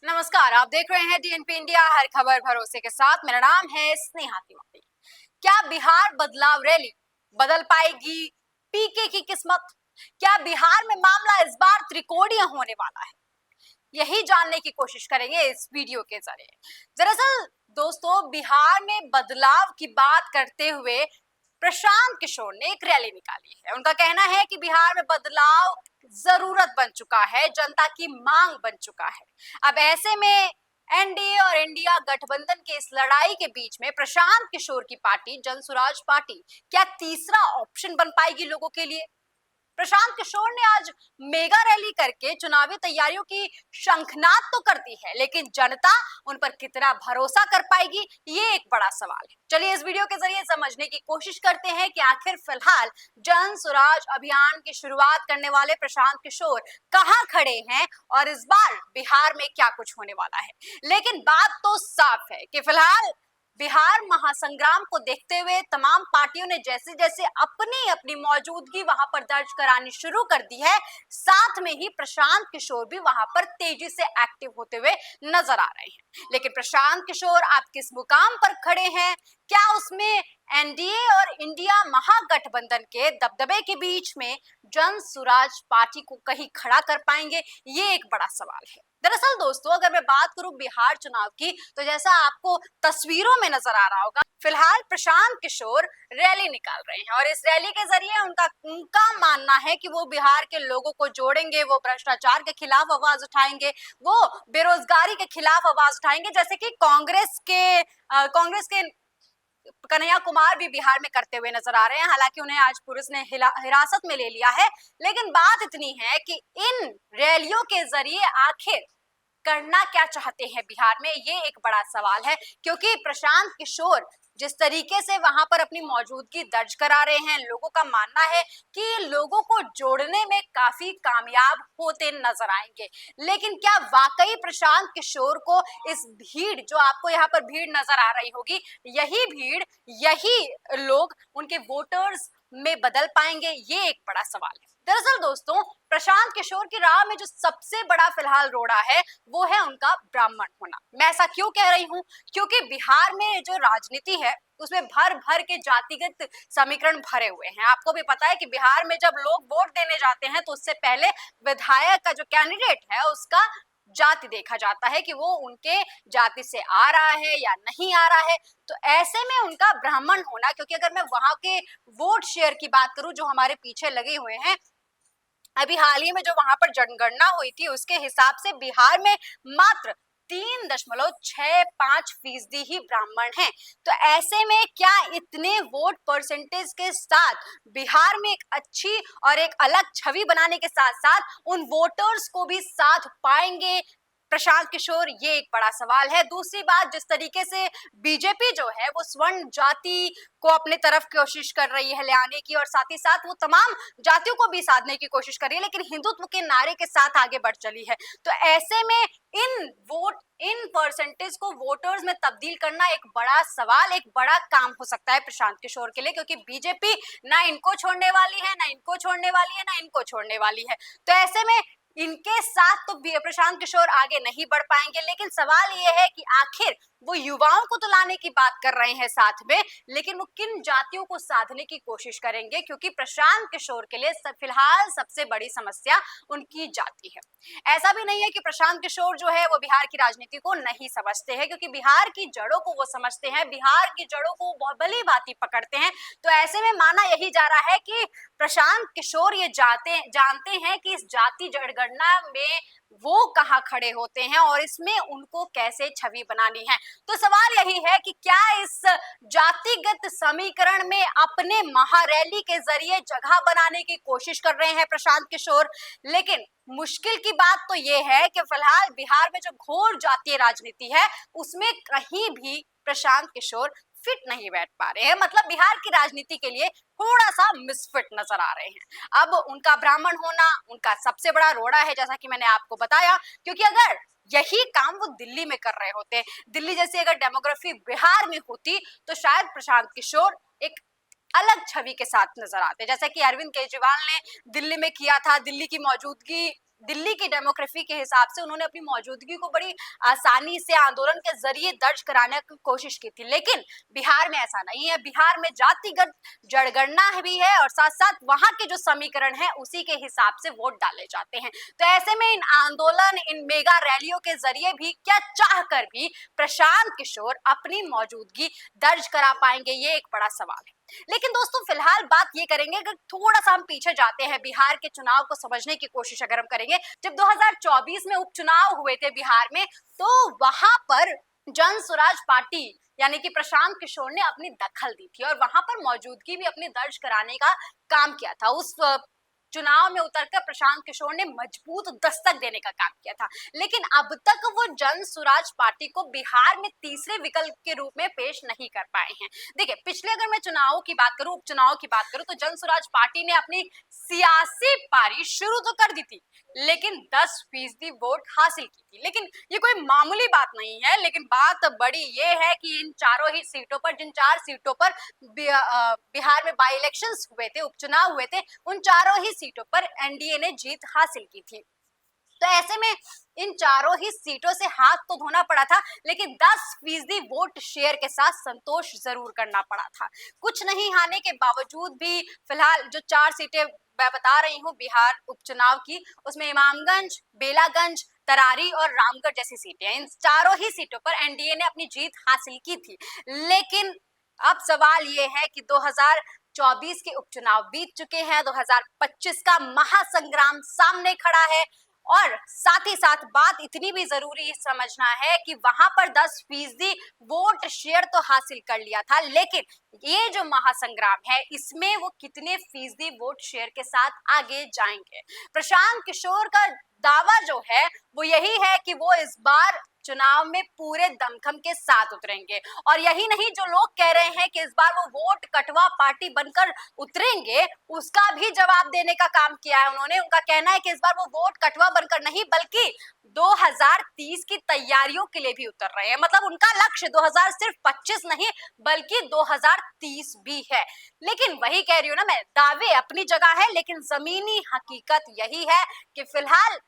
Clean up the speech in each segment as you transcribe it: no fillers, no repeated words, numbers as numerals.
नमस्कार, आप देख रहे हैं डीएनपी इंडिया, हर खबर भरोसे के साथ। मेरा नाम है स्नेहा तिवारी। क्या बिहार बदलाव रैली बदल पाएगी पीके की किस्मत? क्या बिहार में मामला इस बार त्रिकोणीय होने वाला है? यही जानने की कोशिश करेंगे इस वीडियो के जरिए। दरअसल दोस्तों, बिहार में बदलाव की बात करते हुए प्रशांत किशोर ने एक रैली निकाली है। उनका कहना है कि बिहार में बदलाव जरूरत बन चुका है, जनता की मांग बन चुका है। अब ऐसे में एनडीए और इंडिया गठबंधन के इस लड़ाई के बीच में प्रशांत किशोर की पार्टी जनसुराज पार्टी क्या तीसरा ऑप्शन बन पाएगी लोगों के लिए? प्रशांत किशोर ने आज मेगा रैली करके चुनावी तैयारियों की शंखनाद तो कर दी है, लेकिन जनता उन पर कितना भरोसा कर पाएगी, ये एक बड़ा सवाल है। चलिए इस वीडियो के जरिए समझने की कोशिश करते हैं कि आखिर फिलहाल जन सुराज अभियान की शुरुआत करने वाले प्रशांत किशोर कहां खड़े हैं और इस बार बिहार में क्या कुछ होने वाला है। लेकिन बात तो साफ है कि फिलहाल बिहार महासंग्राम को देखते हुए तमाम पार्टियों ने जैसे जैसे अपनी अपनी मौजूदगी वहां पर दर्ज करानी शुरू कर दी है, साथ में ही प्रशांत किशोर भी वहां पर तेजी से एक्टिव होते हुए नजर आ रहे हैं। लेकिन प्रशांत किशोर आप किस मुकाम पर खड़े हैं? क्या उसमें एनडीए और इंडिया महागठबंधन के दबदबे के बीच में जन सुराज पार्टी को कहीं खड़ा कर पाएंगे? ये एक बड़ा सवाल है। दरअसल दोस्तों, अगर मैं बात करूं बिहार चुनाव की, तो जैसा आपको तस्वीरों में नजर आ रहा होगा, फिलहाल प्रशांत किशोर रैली निकाल रहे हैं और इस रैली के जरिए उनका मानना है कि वो बिहार के लोगों को जोड़ेंगे, वो भ्रष्टाचार के खिलाफ आवाज उठाएंगे, वो बेरोजगारी के खिलाफ आवाज उठाएंगे, जैसे कि कांग्रेस के कन्हैया कुमार भी बिहार में करते हुए नजर आ रहे हैं। हालांकि उन्हें आज पुलिस ने हिरासत में ले लिया है, लेकिन बात इतनी है कि इन रैलियों के जरिए आखिर करना क्या चाहते हैं बिहार में, ये एक बड़ा सवाल है। क्योंकि प्रशांत किशोर जिस तरीके से वहां पर अपनी मौजूदगी दर्ज करा रहे हैं, लोगों का मानना है कि लोगों को जोड़ने में काफी कामयाब होते नजर आएंगे। लेकिन क्या वाकई प्रशांत किशोर को इस भीड़, जो आपको यहाँ पर भीड़ नजर आ रही होगी, यही भीड़, यही लोग उनके वोटर्स में बदल पाएंगे? ये एक बड़ा सवाल है। दरअसल दोस्तों, प्रशांत किशोर की राह में जो सबसे बड़ा फिलहाल रोड़ा है, वो है उनका ब्राह्मण होना। मैं ऐसा क्यों कह रही हूँ? क्योंकि बिहार में जो राजनीति है उसमें भर भर के जातिगत समीकरण भरे हुए हैं। आपको भी पता है कि बिहार में जब लोग वोट देने जाते हैं तो उससे पहले विधायक का जो कैंडिडेट है उसका जाति देखा जाता है कि वो उनके जाति से आ रहा है या नहीं आ रहा है। तो ऐसे में उनका ब्राह्मण होना, क्योंकि अगर मैं वहां के वोट शेयर की बात करूं जो हमारे पीछे लगे हुए हैं, अभी हाल ही में जो वहां पर जनगणना हुई थी उसके हिसाब से बिहार में मात्र 3.65% ही ब्राह्मण हैं। तो ऐसे में क्या इतने वोट परसेंटेज के साथ बिहार में एक अच्छी और एक अलग छवि बनाने के साथ साथ उन वोटर्स को भी साथ पाएंगे प्रशांत किशोर? ये एक बड़ा सवाल है। दूसरी बात, जिस तरीके से बीजेपी जो है वो स्वर्ण जाति को अपने तरफ कोशिश कर रही है ले आने की, और साथ ही साथ वो तमाम जातियों को भी साधने की कोशिश कर रही है, लेकिन हिंदुत्व के नारे के साथ आगे बढ़ चली है। तो ऐसे में इन परसेंटेज को वोटर्स में तब्दील करना एक बड़ा सवाल, एक बड़ा काम हो सकता है प्रशांत किशोर के लिए, क्योंकि बीजेपी ना इनको छोड़ने वाली है, ना इनको छोड़ने वाली है, ना इनको छोड़ने वाली है। तो ऐसे में इनके साथ तो प्रशांत किशोर आगे नहीं बढ़ पाएंगे। लेकिन सवाल ये है कि आखिर वो युवाओं को तो लाने की बात कर रहे हैं साथ में, लेकिन वो किन जातियों को साधने की कोशिश करेंगे? क्योंकि प्रशांत किशोर के लिए फिलहाल सबसे बड़ी समस्या उनकी जाति है। ऐसा भी नहीं है कि प्रशांत किशोर जो है वो बिहार की राजनीति को नहीं समझते हैं, क्योंकि बिहार की जड़ों को वो समझते हैं, बिहार की जड़ों को बहुत भली भांति पकड़ते हैं। तो ऐसे में माना यही जा रहा है कि प्रशांत किशोर ये जानते हैं कि इस जाति जनगणना में वो कहाँ खड़े होते हैं और इसमें उनको कैसे छवि बनानी है। तो सवाल यही है कि क्या इस जातिगत समीकरण में अपने महारैली के जरिए जगह बनाने की कोशिश कर रहे हैं प्रशांत किशोर? लेकिन मुश्किल की बात तो ये है कि फिलहाल बिहार में जो घोर जातीय राजनीति है उसमें कहीं भी प्रशांत किशोर फिट नहीं बैठ पा रहे हैं। मतलब बिहार की राजनीति के लिए थोड़ा सा मिसफिट नजर आ रहे हैं। अब उनका ब्राह्मण होना उनका सबसे बड़ा रोड़ा है, जैसा कि मैंने आपको बताया, क्योंकि अगर यही काम वो दिल्ली में कर रहे होते, दिल्ली जैसी अगर डेमोग्राफी बिहार में होती, तो शायद प्रशांत किशोर एक अलग छवि के साथ नजर आते, जैसा कि अरविंद केजरीवाल ने दिल्ली में किया था। दिल्ली की मौजूदगी दिल्ली की डेमोग्राफी के हिसाब से उन्होंने अपनी मौजूदगी को बड़ी आसानी से आंदोलन के जरिए दर्ज कराने की कोशिश की थी, लेकिन बिहार में ऐसा नहीं है। बिहार में जातिगत जनगणना भी है और साथ साथ वहां के जो समीकरण है उसी के हिसाब से वोट डाले जाते हैं। तो ऐसे में इन आंदोलन, इन मेगा रैलियों के जरिए भी क्या चाह कर भी प्रशांत किशोर अपनी मौजूदगी दर्ज करा पाएंगे, ये एक बड़ा सवाल है। लेकिन दोस्तों फिलहाल बात ये करेंगे, अगर थोड़ा सा हम पीछे जाते हैं, बिहार के चुनाव को समझने की कोशिश अगर हम करेंगे, जब 2024 में उपचुनाव हुए थे बिहार में, तो वहां पर जन स्वराज पार्टी यानी कि प्रशांत किशोर ने अपनी दखल दी थी और वहां पर मौजूदगी भी अपनी दर्ज कराने का काम किया था। उस चुनाव में उतरकर प्रशांत किशोर ने मजबूत दस्तक देने का काम किया था, लेकिन अब तक वो जन स्वराज पार्टी को बिहार में तीसरे विकल्प के रूप में पेश नहीं कर पाए हैं। देखिए, पिछले अगर मैं चुनावों की बात करूं, उपचुनाव की बात करूं, तो जन स्वराज पार्टी ने अपनी सियासी पारी शुरू तो कर दी थी, लेकिन 10% वोट हासिल की थी। लेकिन ये कोई मामूली बात नहीं है, लेकिन बात बड़ी ये है कि इन चारों ही सीटों पर, जिन 4 सीटों पर बिहार में बाई इलेक्शंस हुए थे, उपचुनाव हुए थे, उन चारों ही सीटों पर एनडीए ने जीत हासिल की थी। तो ऐसे में इन चारों ही सीटों से हाथ तो धोना पड़ा था, लेकिन 10% वोट शेयर के साथ संतोष जरूर करना पड़ा था। कुछ नहीं हारने के बावजूद भी फिलहाल जो 4 सीटें मैं बता रही हूँ बिहार उपचुनाव की, उसमें इमामगंज, बेलागंज, तरारी और रामगढ़ जैसी सीटें हैं। इन चारों ही सीटों पर एनडीए ने अपनी जीत हासिल की थी। लेकिन अब सवाल ये है कि 2024 के उपचुनाव बीत चुके हैं, 2025 का महासंग्राम सामने खड़ा है और साथ ही साथ बात इतनी भी जरूरी समझना है कि वहां पर 10% वोट शेयर तो हासिल कर लिया था, लेकिन ये जो महासंग्राम है इसमें वो कितने फीसदी वोट शेयर के साथ आगे जाएंगे। प्रशांत किशोर का दावा जो है वो यही है कि वो इस बार चुनाव में पूरे दमखम के साथ उतरेंगे, और यही नहीं, जो लोग कह रहे हैं कि इस बार वो वोट कटवा पार्टी बनकर उतरेंगे, उसका भी जवाब देने का काम किया है उन्होंने। उनका कहना है कि इस बार वो वोट कटवा बनकर नहीं बल्कि 2030 की तैयारियों के लिए भी उतर रहे हैं। मतलब उनका लक्ष्य 2000 सिर्फ 25 नहीं बल्कि 2030 भी है। लेकिन वही कह रही हूँ ना मैं, दावे अपनी जगह है, लेकिन जमीनी हकीकत यही है कि फिलहाल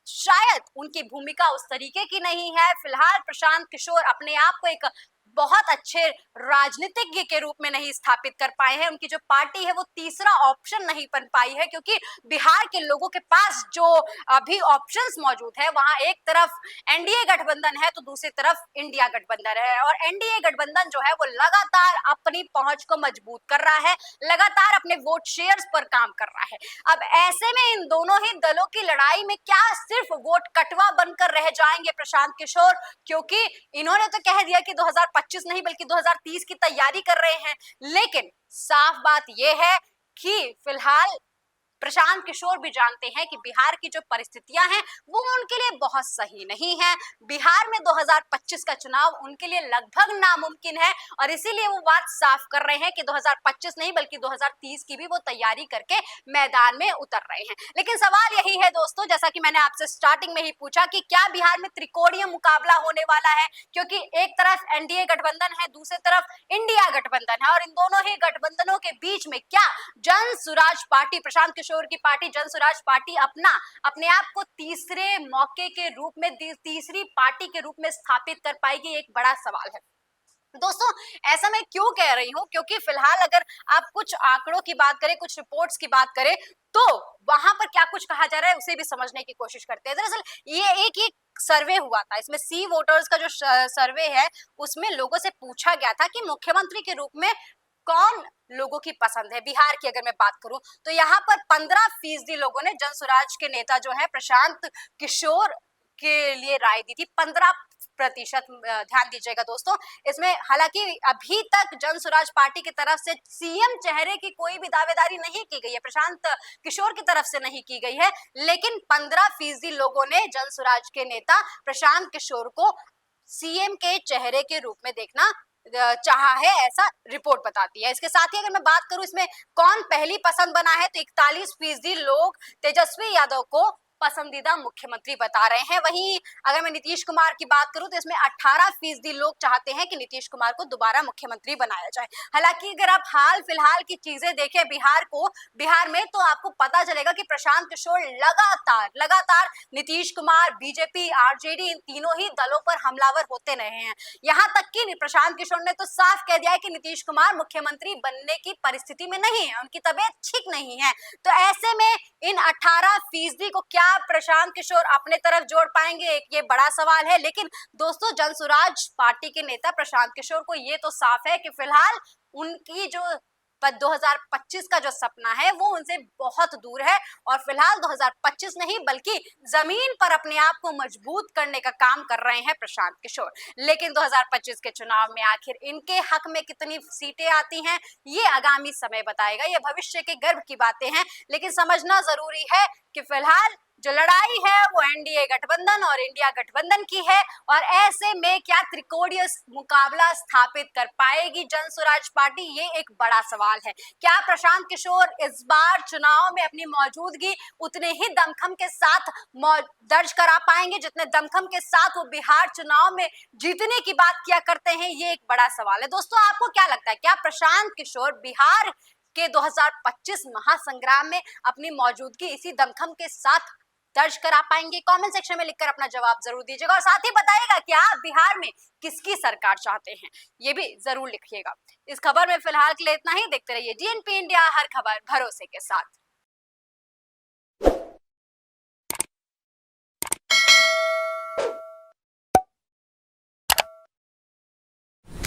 शायद उनकी भूमिका उस तरीके की नहीं है। फिलहाल प्रशांत किशोर अपने आप को एक बहुत अच्छे राजनीतिज्ञ के रूप में नहीं स्थापित कर पाए हैं। उनकी जो पार्टी है वो तीसरा ऑप्शन नहीं बन पाई है, क्योंकि बिहार के लोगों के पास जो अभी ऑप्शंस मौजूद है, वहां एक तरफ एनडीए गठबंधन है तो दूसरी तरफ इंडिया गठबंधन है, और एनडीए गठबंधन जो है वो लगातार अपनी पहुंच को मजबूत कर रहा है, लगातार अपने वोट शेयर्स पर काम कर रहा है। अब ऐसे में इन दोनों ही दलों की लड़ाई में क्या सिर्फ वोट कटवा बनकर रह जाएंगे प्रशांत किशोर, क्योंकि इन्होंने तो कह दिया कि 2025 नहीं बल्कि 2030 की तैयारी कर रहे हैं। लेकिन साफ बात यह है कि फिलहाल प्रशांत किशोर भी जानते हैं कि बिहार की जो परिस्थितियां हैं वो उनके लिए बहुत सही नहीं है। बिहार में 2025 का चुनाव उनके लिए लगभग नामुमकिन है, और इसीलिए वो बात साफ कर रहे हैं कि 2025 नहीं बल्कि 2030 की भी वो तैयारी करके मैदान में उतर रहे हैं। लेकिन सवाल यही है दोस्तों, जैसा कि मैंने आपसे स्टार्टिंग में ही पूछा, कि क्या बिहार में त्रिकोणीय मुकाबला होने वाला है, क्योंकि एक तरफ एनडीए गठबंधन है, दूसरी तरफ इंडिया गठबंधन है, और इन दोनों ही गठबंधनों के बीच में क्या जन स्वराज पार्टी, प्रशांत किशोर की पार्टी जन स्वराज पार्टी अपने आप को तीसरे मौके के रूप में, तीसरी पार्टी के रूप में स्थापित कर पाएगी, एक बड़ा सवाल है। दोस्तों ऐसा मैं क्यों कह रही हूं, क्योंकि फिलहाल अगर आप कुछ आंकड़ों की बात करें, कुछ रिपोर्ट्स की बात करें, तो वहां पर क्या कुछ कहा जा रहा है उसे भी समझने की कोशिश करते हैं। दरअसल ये एक सर्वे हुआ था, इसमें सी वोटर्स का जो सर्वे है उसमें लोगों से पूछा गया था कि मुख्यमंत्री के रूप में कौन लोगों की पसंद है। बिहार की अगर मैं बात करूं तो यहाँ पर 15% लोगों ने जन स्वराज के नेता जो है प्रशांत किशोर के लिए राय दी थी। 15%, ध्यान दीजिएगा दोस्तों इसमें। हालांकि अभी तक जन स्वराज पार्टी की तरफ से सीएम चेहरे की कोई भी दावेदारी नहीं की गई है, प्रशांत किशोर की तरफ से नहीं की गई है, लेकिन 15% लोगों ने जन स्वराज के नेता प्रशांत किशोर को सीएम के चेहरे के रूप में देखना चाहा है, ऐसा रिपोर्ट बताती है। इसके साथ ही अगर मैं बात करूं इसमें कौन पहली पसंद बना है, तो 41% लोग तेजस्वी यादव को पसंदीदा मुख्यमंत्री बता रहे हैं। वहीं अगर मैं नीतीश कुमार की बात करूं तो इसमें 18% लोग चाहते हैं कि नीतीश कुमार को दोबारा मुख्यमंत्री बनाया जाए। हालांकि अगर आप हाल फिलहाल की चीजें देखें बिहार में, तो आपको पता चलेगा कि प्रशांत किशोर लगातार नीतीश कुमार, बीजेपी, आरजेडी, इन तीनों ही दलों पर हमलावर होते रहे हैं। यहाँ तक कि प्रशांत किशोर ने तो साफ कह दिया है कि नीतीश कुमार मुख्यमंत्री बनने की परिस्थिति में नहीं है, उनकी तबीयत ठीक नहीं है। तो ऐसे में इन 18% को क्या प्रशांत किशोर अपने तरफ जोड़ पाएंगे, एक ये बड़ा सवाल है। लेकिन दोस्तों, जनसुराज पार्टी के नेता प्रशांत किशोर को ये तो साफ है कि फिलहाल उनकी जो 2025 का जो सपना है वो उनसे बहुत दूर है, और फिलहाल 2025 नहीं बल्कि जमीन पर अपने आप को मजबूत करने का काम कर रहे हैं प्रशांत किशोर। लेकिन 2025 के चुनाव में आखिर इनके हक में कितनी सीटें आती हैं, ये आगामी समय बताएगा। ये भविष्य के गर्व की बातें हैं, लेकिन समझना जरूरी है कि फिलहाल जो लड़ाई है वो एनडीए गठबंधन और इंडिया गठबंधन की है, और ऐसे में क्या त्रिकोणीय मुकाबला स्थापित कर पाएगी जनसुराज पार्टी, ये एक बड़ा सवाल है। क्या प्रशांत किशोर इस बार चुनाव में अपनी मौजूदगी उतने ही दमखम के साथ दर्ज करा पाएंगे जितने दमखम के साथ वो बिहार चुनाव में जीतने की बात किया करते हैं, ये एक बड़ा सवाल है। दोस्तों, आपको क्या लगता है, क्या प्रशांत किशोर बिहार के 2025 महासंग्राम में अपनी मौजूदगी इसी दमखम के साथ दर्ज करा पाएंगे? कमेंट सेक्शन में लिखकर अपना जवाब जरूर दीजिएगा, और साथ ही बताइएगा कि आप बिहार में किसकी सरकार चाहते हैं, ये भी जरूर लिखिएगा। इस खबर में फिलहाल के लिए इतना ही। देखते रहिए DNP इंडिया, हर खबर भरोसे के साथ।